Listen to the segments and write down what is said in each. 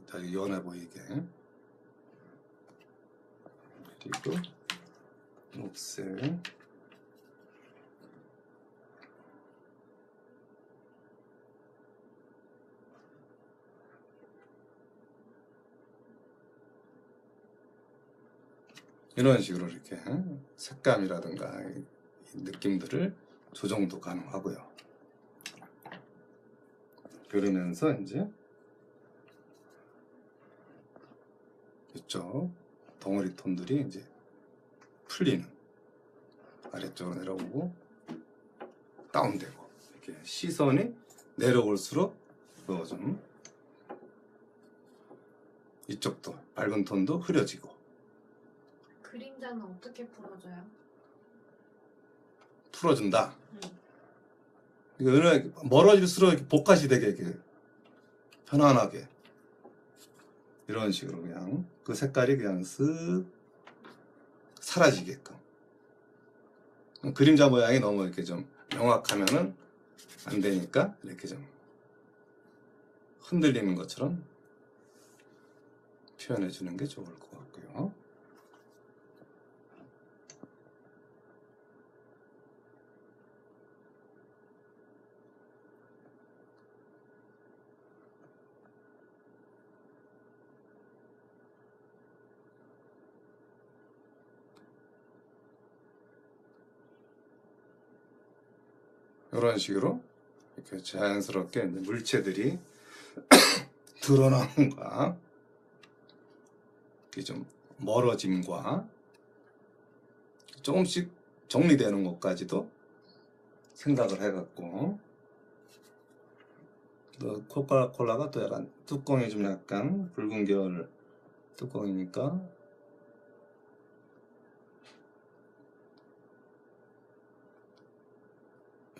더 연해 보이게. 그리고 녹색. 이런 식으로 이렇게 색감이라든가 이 느낌들을 조정도 가능하고요. 그러면서 이제 이쪽 덩어리 톤들이 이제 풀리는, 아래쪽으로 내려오고 다운되고, 이렇게 시선이 내려올수록 좀 이쪽도 밝은 톤도 흐려지고. 그림자는 어떻게 풀어줘요? 풀어준다. 이거 멀어질수록 이렇게 복합이 되게 이렇게 편안하게 이런 식으로 그냥 그 색깔이 그냥 쓱 사라지게끔. 그림자 모양이 너무 이렇게 좀 명확하면은 안 되니까 이렇게 좀 흔들리는 것처럼 표현해 주는 게 좋을 것 같고요. 이런 식으로 이렇게 자연스럽게 물체들이 드러남과 좀 멀어짐과 조금씩 정리되는 것까지도 생각을 해갖고, 또 코카콜라가 또 약간 뚜껑이 좀 약간 붉은 계열 뚜껑이니까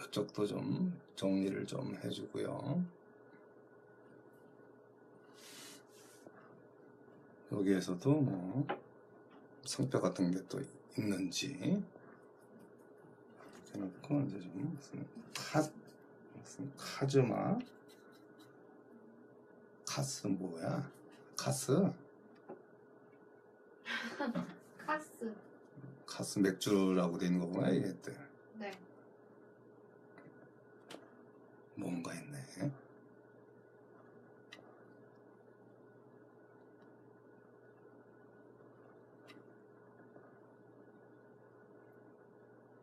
이쪽도 좀 정리를 좀 해주고요. 여기에서도 뭐 성표 같은 게 또 있는지 이렇게 놓고 이제 좀 무슨 카즈마 카스 뭐야? 카스 카스 맥주라고 돼 있는 거구나 이게. 네. 뭔가 있네.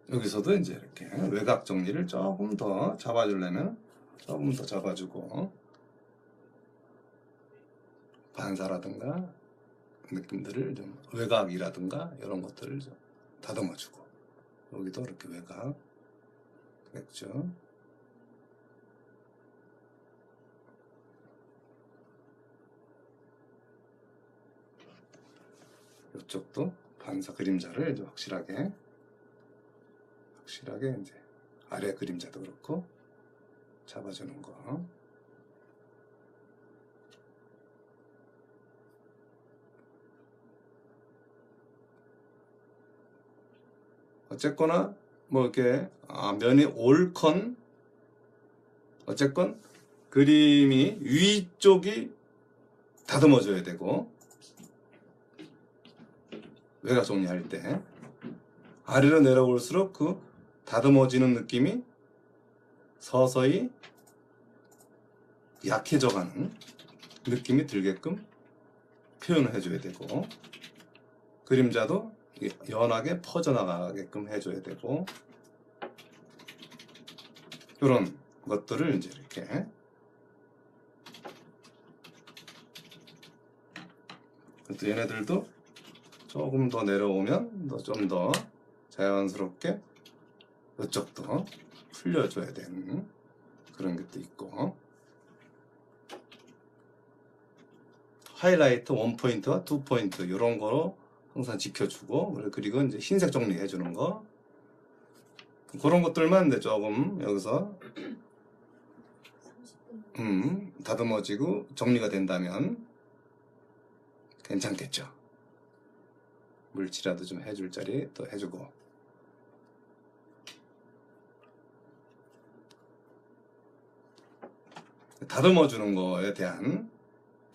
여기서도 이제 이렇게 외곽 정리를 조금 더 잡아주려면 조금 더 잡아주고, 반사라든가 느낌들을 좀, 외곽이라든가 이런 것들을 좀 다듬어주고, 여기도 이렇게 외곽 맥주. 이쪽도 반사 그림자를 이제 확실하게 이제 아래 그림자도 그렇고 잡아주는 거. 어쨌거나 뭐 이렇게 면이 올컨, 어쨌건 그림이 위쪽이 다듬어줘야 되고, 외곽 정리할 때 아래로 내려올수록 그 다듬어지는 느낌이 서서히 약해져가는 느낌이 들게끔 표현을 해줘야 되고, 그림자도 연하게 퍼져나가게끔 해줘야 되고, 이런 것들을 이제 이렇게 또 얘네들도 조금 더 내려오면 좀 더 자연스럽게 이쪽도 풀려줘야 되는 그런 것도 있고, 하이라이트 1포인트와 2포인트 이런 거로 항상 지켜주고, 그리고 이제 흰색 정리해 주는 거, 그런 것들만 이제 조금 여기서 다듬어지고 정리가 된다면 괜찮겠죠. 물칠이라도 좀 해줄 자리 또 해주고. 다듬어 주는 거에 대한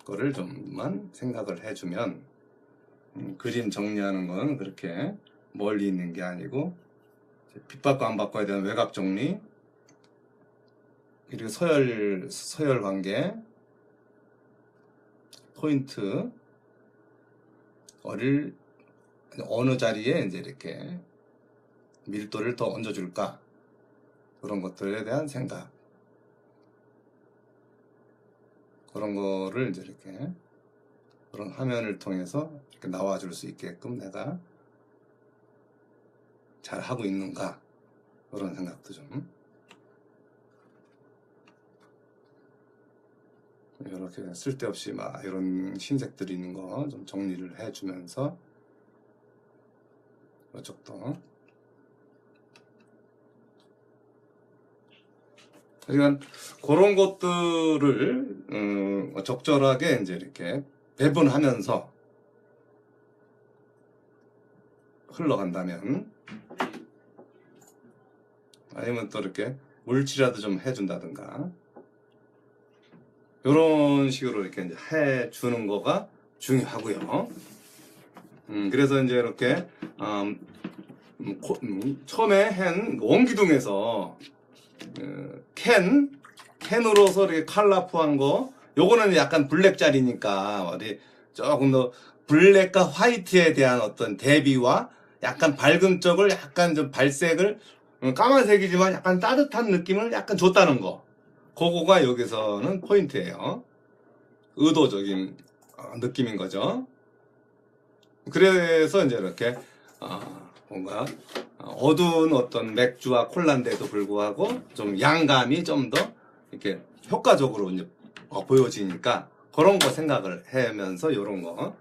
거를 좀만 생각을 해주면 그림 정리하는 건 그렇게 멀리 있는 게 아니고 빛받고 안 받고에 대한 외곽 정리, 그리고 서열 관계, 포인트 어느 자리에 이제 이렇게 밀도를 더 얹어줄까, 그런 것들에 대한 생각, 그런 거를 이제 이렇게 그런 화면을 통해서 이렇게 나와줄 수 있게끔 내가 잘 하고 있는가, 그런 생각도 좀 이렇게 쓸데없이 막 이런 흰색들이 있는 거 좀 정리를 해주면서 이쪽도, 그러니까 그런 것들을 적절하게 이제 이렇게 배분하면서 흘러간다면, 아니면 또 이렇게 물칠이라도 좀 해준다든가, 이런 식으로 이렇게 이제 해주는 거가 중요하고요. 그래서 이제 이렇게 처음에 한 원기둥에서 캔으로서 이렇게 컬러풀한 거, 요거는 약간 블랙짜리니까 어디 조금 더 블랙과 화이트에 대한 어떤 대비와 약간 밝은 쪽을 약간 좀 발색을 까만색이지만 약간 따뜻한 느낌을 약간 줬다는 거, 그거가 여기서는 포인트예요. 의도적인 느낌인 거죠. 그래서 이제 이렇게 뭔가 어두운 어떤 맥주와 콜라인데도 불구하고 좀 양감이 좀 더 이렇게 효과적으로 이제 보여지니까, 그런 거 생각을 하면서 요런 거.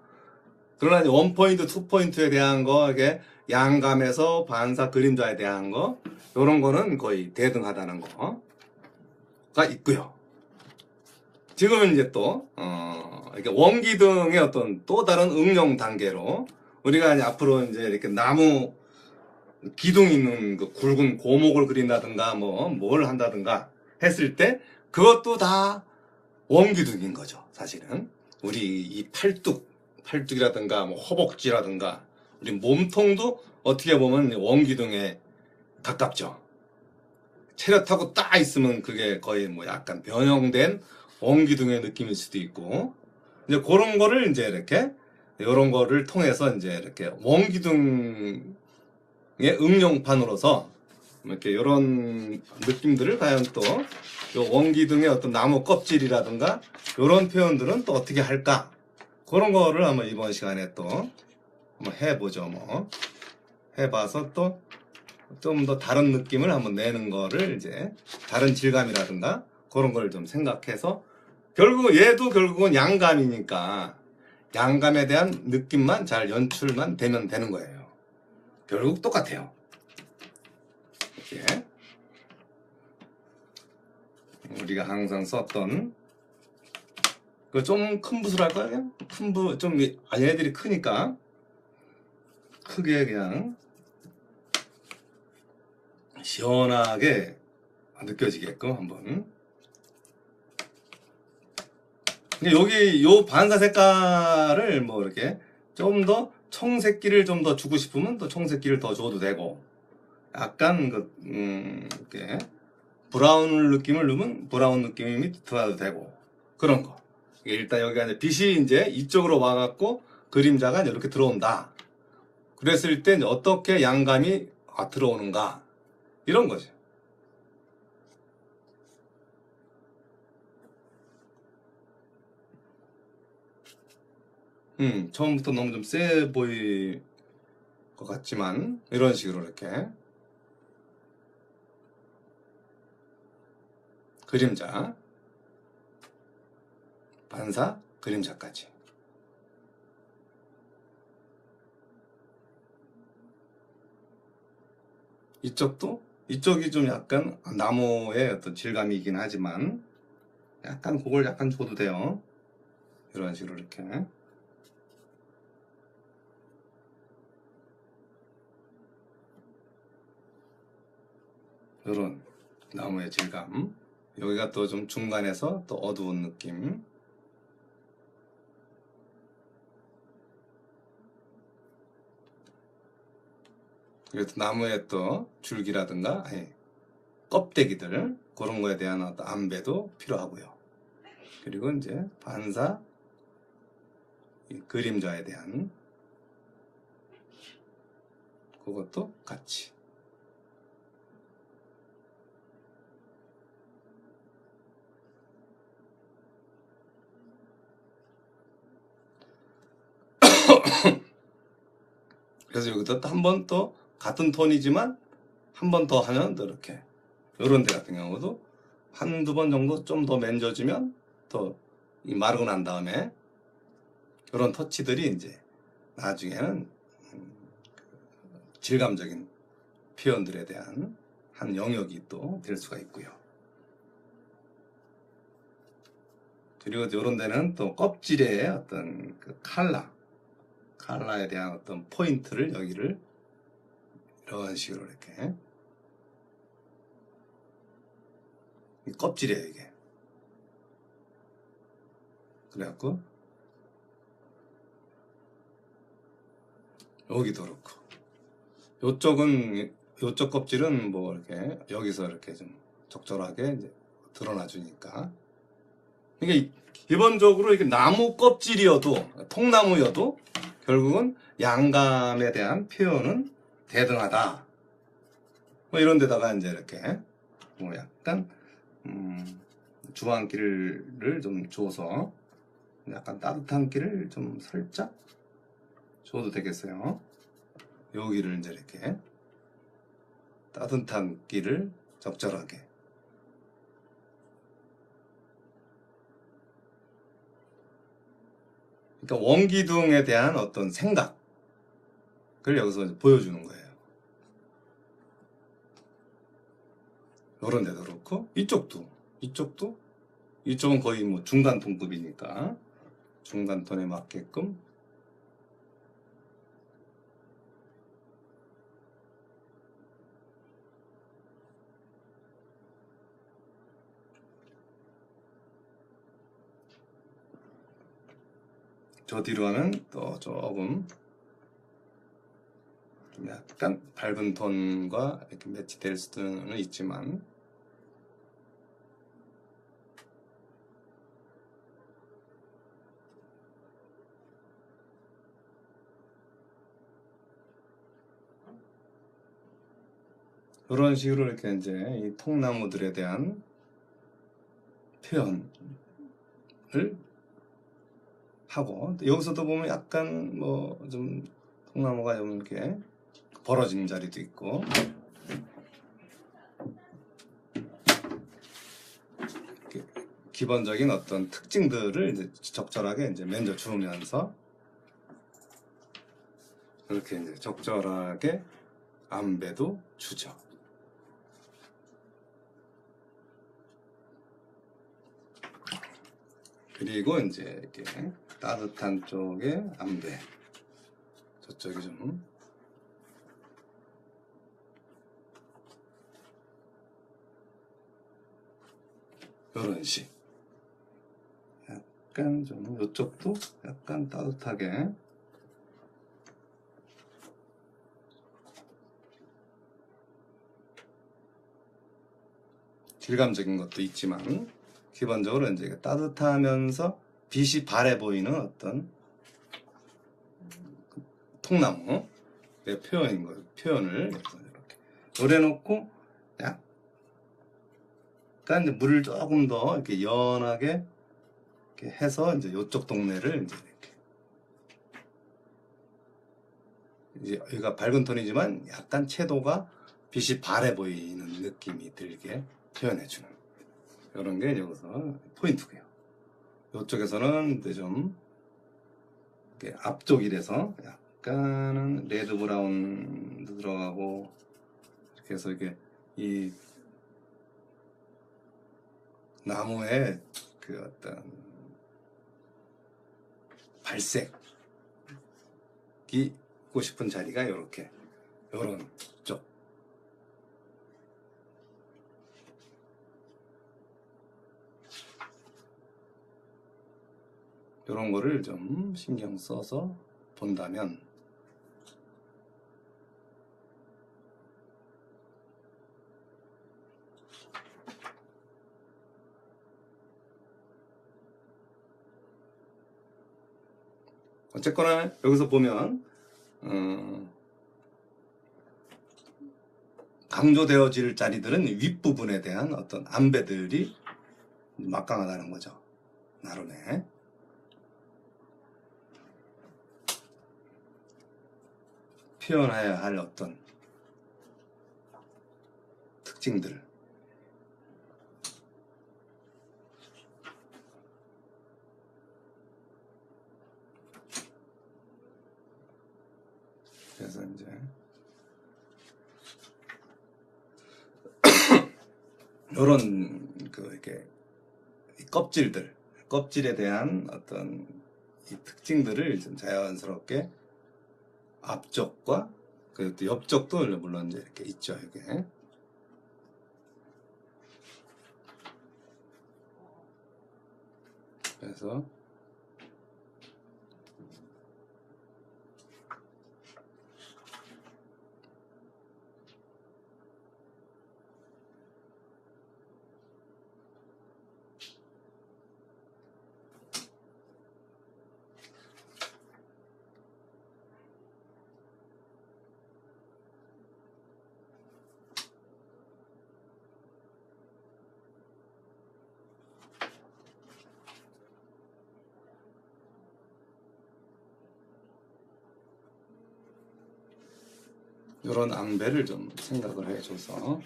그러나 이제 원포인트, 투포인트에 대한 거, 이게 양감에서 반사 그림자에 대한 거, 요런 거는 거의 대등하다는 거가 있고요. 지금은 이제 또 이렇게 원기둥의 어떤 또 다른 응용 단계로, 우리가 이제 앞으로 이제 이렇게 나무 기둥 있는 그 굵은 고목을 그린다든가 뭘 한다든가 했을 때, 그것도 다 원기둥인 거죠. 사실은 우리 이 팔뚝이라든가 허벅지라든가 우리 몸통도 어떻게 보면 원기둥에 가깝죠. 체력하고 딱 있으면 그게 거의 약간 변형된 원기둥의 느낌일 수도 있고, 이제 그런 거를 이제 이렇게 이런 거를 통해서 이제 이렇게 원기둥의 응용판으로서 이렇게 이런 느낌들을 과연 또 요 원기둥의 어떤 나무 껍질이라든가 이런 표현들은 또 어떻게 할까, 그런 거를 한번 이번 시간에 또 한번 해보죠. 해봐서 또 좀 더 다른 느낌을 한번 내는 거를, 이제 다른 질감이라든가 그런 걸 좀 생각해서, 결국은 양감이니까 양감에 대한 느낌만 잘 연출만 되면 되는 거예요. 결국 똑같아요. 이렇게 우리가 항상 썼던 그 좀 큰 붓을 할까요? 좀 얘네들이 크니까 크게 그냥 시원하게 느껴지게끔 한번. 여기 요 반사 색깔을 이렇게 좀 더 청색기를 좀 더 주고 싶으면 또 청색기를 더 줘도 되고, 약간 이렇게 브라운 느낌을 넣으면 브라운 느낌이 들어도 되고, 그런 거. 일단 여기가 이제 빛이 이제 이쪽으로 와갖고 그림자가 이렇게 들어온다. 그랬을 때 이제 어떻게 양감이 들어오는가, 이런 거죠. 처음부터 너무 좀 세 보일 것 같지만, 이런 식으로 이렇게 그림자, 반사, 그림자까지. 이쪽이 좀 약간 나무의 어떤 질감이긴 하지만 약간 그걸 약간 줘도 돼요. 이런 식으로 이렇게. 이런 나무의 질감. 여기가 또 좀 중간에서 또 어두운 느낌. 그래서 나무의 또 줄기라든가 껍데기들 그런 거에 대한 어떤 안배도 필요하고요. 그리고 이제 반사 이 그림자에 대한 그것도 같이. 그래서 여기도 한 번 또 같은 톤이지만 한 번 더 하면 또 이렇게 요런 데 같은 경우도 한두 번 정도 좀 더 만져주면 또 이 마르고 난 다음에 요런 터치들이 이제 나중에는 질감적인 표현들에 대한 한 영역이 또 될 수가 있고요. 그리고 요런 데는 또 껍질의 어떤 그 칼라에 대한 어떤 포인트를 여기를 이런 식으로 이렇게 이 껍질이에요 이게. 그래갖고 여기도 그렇고 요쪽 껍질은 뭐 이렇게 여기서 이렇게 좀 적절하게 이제 드러나 주니까 이게 기본적으로 이게 나무 껍질이어도 통나무여도 결국은 양감에 대한 표현은 대등하다. 뭐 이런 데다가 이제 이렇게 뭐 약간 주황기를 좀 줘서 약간 따뜻한 기를 좀 살짝 줘도 되겠어요. 여기를 이제 이렇게 따뜻한 기를 적절하게. 그러니까 원기둥에 대한 어떤 생각을 여기서 보여주는 거예요. 요런 데도 그렇고 이쪽은 거의 뭐 중간 톤급이니까 중간 톤에 맞게끔 저 뒤로 하면 또 조금 좀 약간 밝은 톤과 이렇게 매치될 수는 있지만 이런 식으로 이렇게 이제 이 통나무들에 대한 표현을 하고 여기서도 보면 약간 뭐 좀 통나무가 좀 이렇게 벌어진 자리도 있고 이렇게 기본적인 어떤 특징들을 이제 적절하게 이제 만져 주면서 이렇게 이제 적절하게 안배도 주죠. 그리고 이제 이렇게 따뜻한 쪽에 안배 저쪽이 좀 이런 식 약간 좀 이쪽도 약간 따뜻하게 질감적인 것도 있지만 기본적으로 이제 따뜻하면서 빛이 바래 보이는 어떤 통나무의 표현인 거예요. 표현을 이렇게 요래놓고 약간 이제 물을 조금 더 이렇게 연하게 이렇게 해서 이제 이쪽 동네를 이제 여기가 밝은 톤이지만 약간 채도가 빛이 바래 보이는 느낌이 들게 표현해주는 이런 게 여기서 포인트고요. 이쪽에서는 이제 좀 이렇게 앞쪽이라서 약간은 레드 브라운도 들어가고 이렇게 해서 이게 이 나무의 그 어떤 발색이 있고 싶은 자리가 이렇게 요런 쪽 요런 거를 좀 신경 써서 본다면 어쨌거나 여기서 보면 강조되어질 자리들은 윗부분에 대한 어떤 안배들이 막강하다는 거죠. 나름의. 표현해야 할 어떤 특징들. 그래서 이제 이런 이렇게 껍질에 대한 어떤 이 특징들을 좀 자연스럽게 앞쪽과 그 옆쪽도 물론 이제 이렇게 있죠. 이게 그래서 이런 앙배를 좀 생각을 해줘서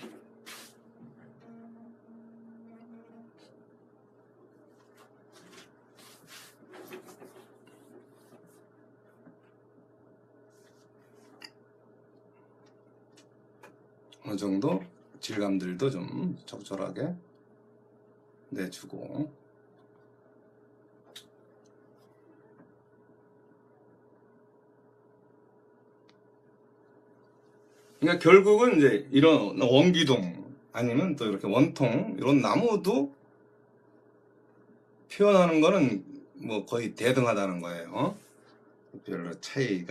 어느 정도 질감들도 좀 적절하게 내주고 그러니까 결국은 이제 이런 원기둥 아니면 또 이렇게 원통 이런 나무도 표현하는 거는 뭐 거의 대등하다는 거예요. 별로 차이에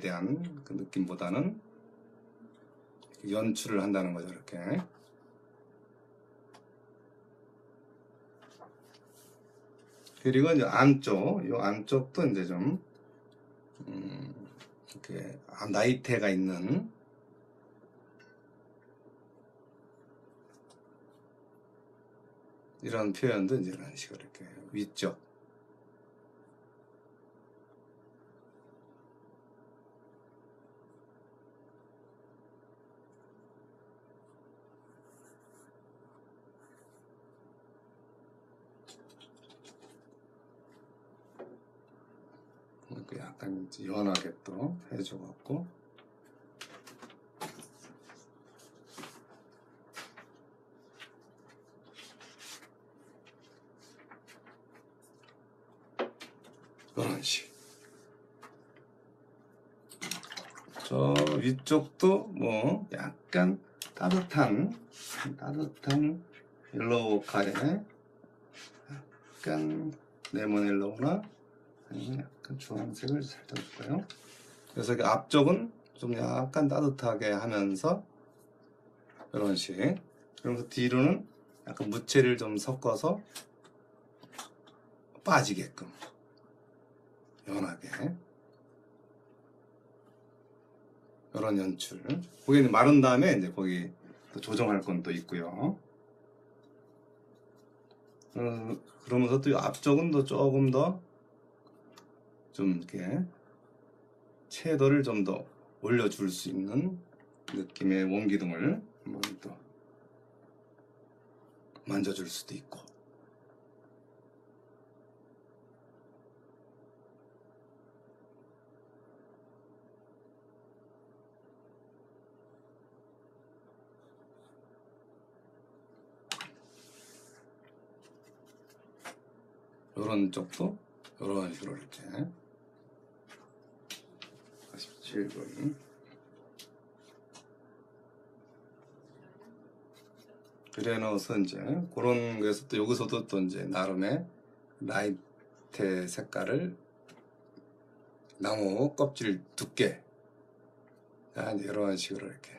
대한 그 느낌보다는 연출을 한다는 거죠. 이렇게. 그리고 이제 이 안쪽도 이제 좀 이렇게 나이테가 있는 이런 표현도 이제 이런 식으로 이렇게 위쪽 약간 연하게 또 해줘갖고 이런 식. 저 위쪽도 뭐 약간 따뜻한 옐로우 카에 약간 레몬 옐로우나 아니면 약간 주황색을 살짝 줄까요? 그래서 그 앞쪽은 좀 약간 따뜻하게 하면서 이런 식. 그러면서 뒤로는 약간 무채를 좀 섞어서 빠지게끔 연하게 이런 연출. 거기는 마른 다음에 이제 거기 또 조정할 건 또 있고요. 그러면서 또 앞쪽은 또 조금 더 좀 이렇게 채도를 좀 더 올려줄 수 있는 느낌의 원기둥을 한번 또 만져줄 수도 있고. 이런 쪽도 이런 식으로 이렇게 47분 그래 넣어서 이제 그런 거에서 또 여기서도 또 이제 나름의 라이트 색깔을 나무 껍질 두께 이제 이런 식으로 이렇게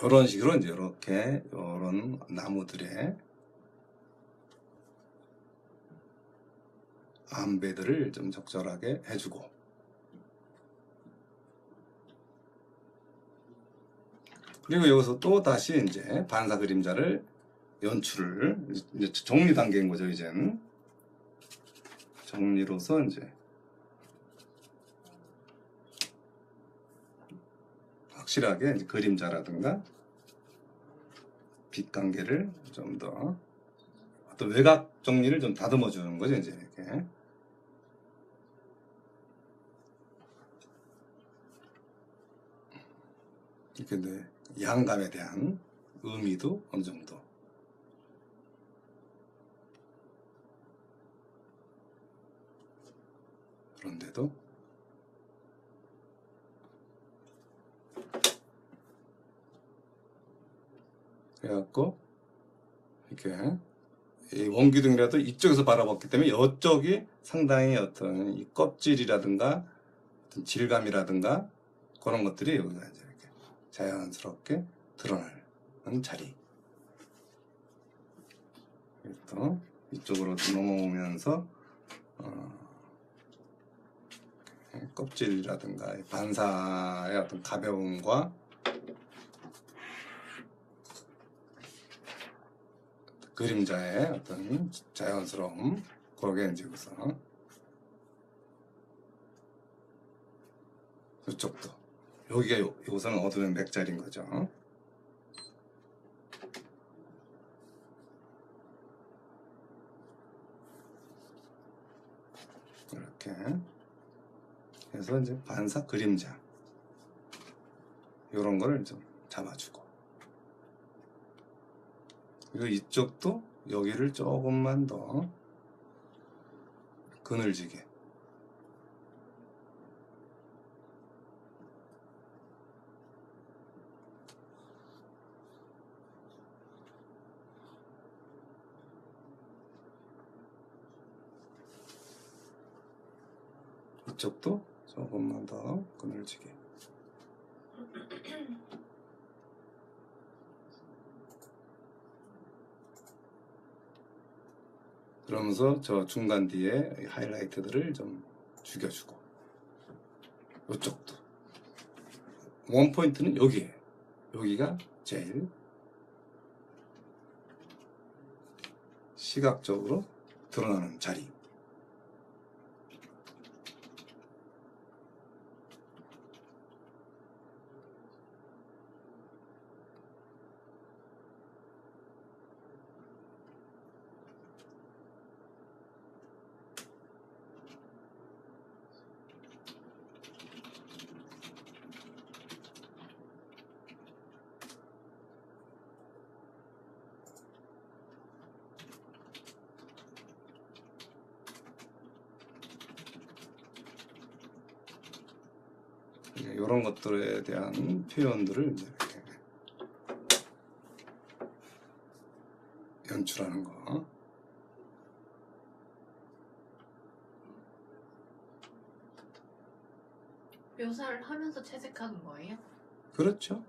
이런 식으로 이제 이렇게 이런 나무들의 암배들을 좀 적절하게 해주고, 그리고 여기서 또 다시 이제 반사 그림자를 연출을 이제 정리 단계인 거죠. 이제는 정리로서 이제 확실하게 이제 그림자라든가 빛 관계를 좀 더 어떤 외곽 정리를 좀 다듬어 주는 거죠. 이제 이렇게 네, 양감에 대한 의미도 어느 정도. 그런데도 그래갖고 이렇게 이 원기둥이라도 이쪽에서 바라봤기 때문에 이쪽이 상당히 어떤 이 껍질이라든가 어떤 질감이라든가 그런 것들이 여기가 이제 이렇게 자연스럽게 드러나는 자리. 또 이쪽으로 넘어오면서 껍질이라든가 반사의 어떤 가벼움과 그림자의 어떤 자연스러움, 그러게 이제 여기서 이쪽도 여기가 여기서는 어두운 맥자리인 거죠. 이렇게 해서 이제 반사 그림자 이런 거를 좀 잡아주고, 그리고 이쪽도 여기를 조금만 더 그늘지게 이쪽도 조금만 더 그늘지게. 그러면서 저 중간 뒤에 하이라이트들을 좀 죽여주고, 이쪽도 원 포인트는 여기에요. 여기가 제일 시각적으로 드러나는 자리. 이런 것들에 대한 표현들을 이제 이렇게 연출하는 거. 묘사를 하면서 채색하는 거예요? 그렇죠.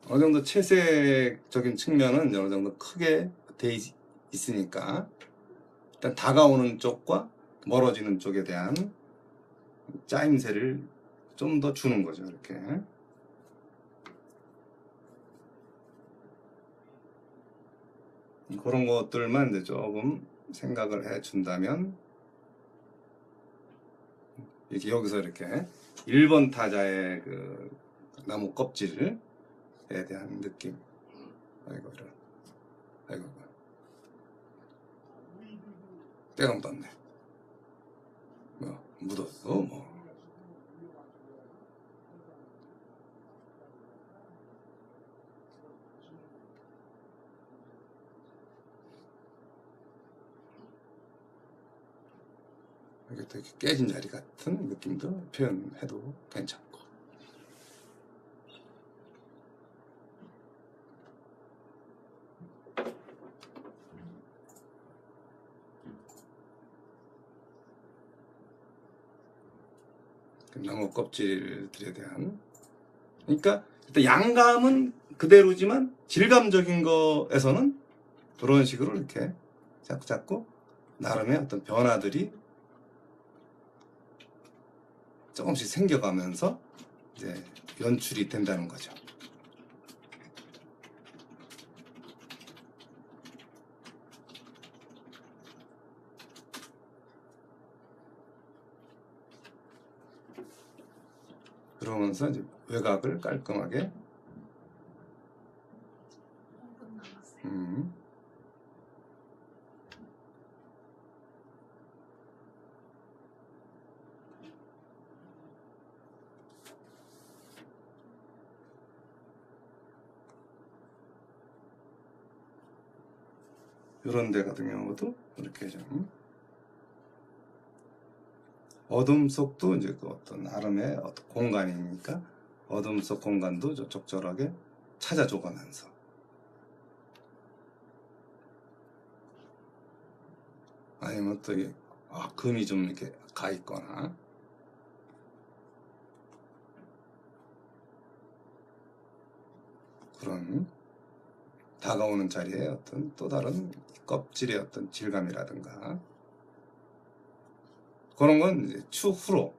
어느 정도 채색적인 측면은 어느 정도 크게 돼 있으니까 일단 다가오는 쪽과 멀어지는 쪽에 대한 짜임새를 좀 더 주는 거죠. 이렇게 그런 것들만 이제 조금 생각을 해 준다면, 이렇게 여기서 이렇게 1번 타자의 그 나무 껍질에 대한 느낌. 아이고 이런, 아이고 때가 묻었네. 뭐 묻었어 뭐. 이게 또 이렇게 깨진 자리 같은 느낌도 표현해도 괜찮고. 나무 껍질들에 대한 그러니까 일단 양감은 그대로지만 질감적인 거에서는 그런 식으로 이렇게 자꾸 나름의 어떤 변화들이 조금씩 생겨가면서 이제 연출이 된다는 거죠. 그러면서 이제 외곽을 깔끔하게 5분 남았어요. 이런 데 같은 경우도 이렇게 좀 어둠 속도 이제 그 어떤 나름의 어떤 공간이니까 어둠 속 공간도 적절하게 찾아줘가면서 아니면 또 이게 금이 좀 이렇게 가 있거나 그런 다가오는 자리에 어떤 또 다른 껍질의 어떤 질감이라든가 그런 건 이제 추후로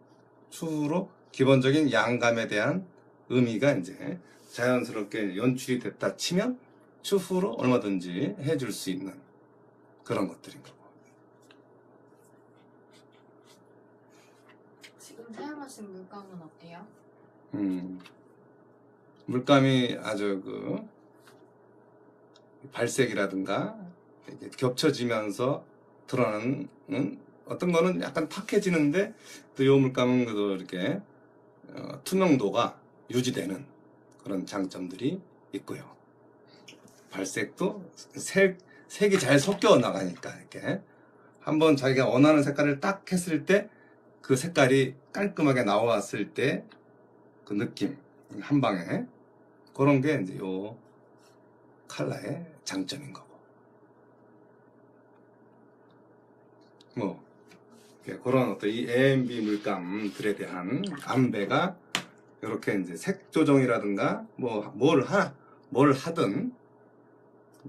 기본적인 양감에 대한 의미가 이제 자연스럽게 연출이 됐다 치면 추후로 얼마든지 해줄 수 있는 그런 것들인 거고. 지금 사용하신 물감은 어때요? 물감이 아주 그 발색이라든가 이렇게 겹쳐지면서 드러나는 어떤 거는 약간 탁해지는데 또 이 물감은 그래도 이렇게 투명도가 유지되는 그런 장점들이 있고요. 발색도 색이 잘 섞여 나가니까 이렇게 한번 자기가 원하는 색깔을 딱 했을 때 그 색깔이 깔끔하게 나왔을 때 그 느낌 한 방에 그런 게 이제 요 컬러의 장점인 거고 뭐 그런 어떤 이 AMB 물감들에 대한 안배가 이렇게 이제 색 조정이라든가 뭘 하든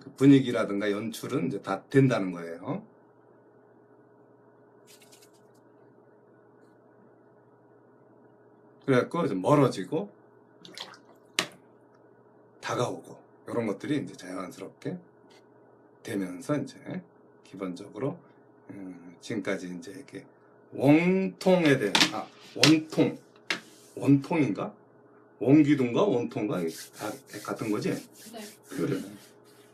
그 분위기라든가 연출은 이제 다 된다는 거예요. 그래갖고 이제 멀어지고 다가오고 이런 것들이 이제 자연스럽게 되면서 이제 기본적으로 지금까지 이제 이렇게 원통에 대한 원통인가? 원기둥과 원통과 다 같은 거지? 네. 그래.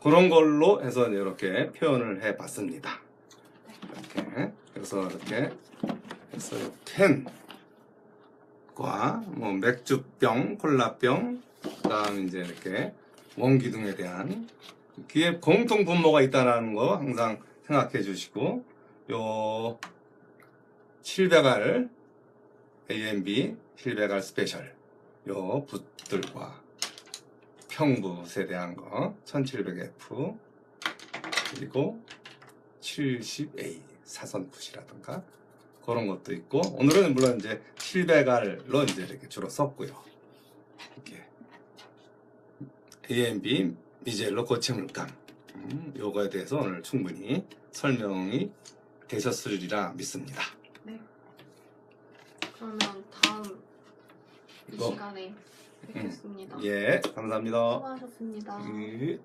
그런 걸로 해서 이렇게 표현을 해 봤습니다. 이렇게. 그래서 이렇게 해서 캔과 뭐 맥주병, 콜라병, 그 다음 이제 이렇게 원기둥에 대한 귀에 공통 분모가 있다는 거 항상 생각해 주시고 요 700R AMB 700R 스페셜 요 붓들과 평붓에 대한 거 1700F 그리고 70A 사선 붓이라든가 그런 것도 있고 오늘은 물론 이제 700R로 이제 이렇게 주로 썼고요. 이렇게 AMB 미젤로 고체물감 요거에 대해서 오늘 충분히 설명이 되셨으리라 믿습니다. 네. 그러면 다음 이 시간에 뵙겠습니다. 예, 감사합니다. 수고하셨습니다. 예.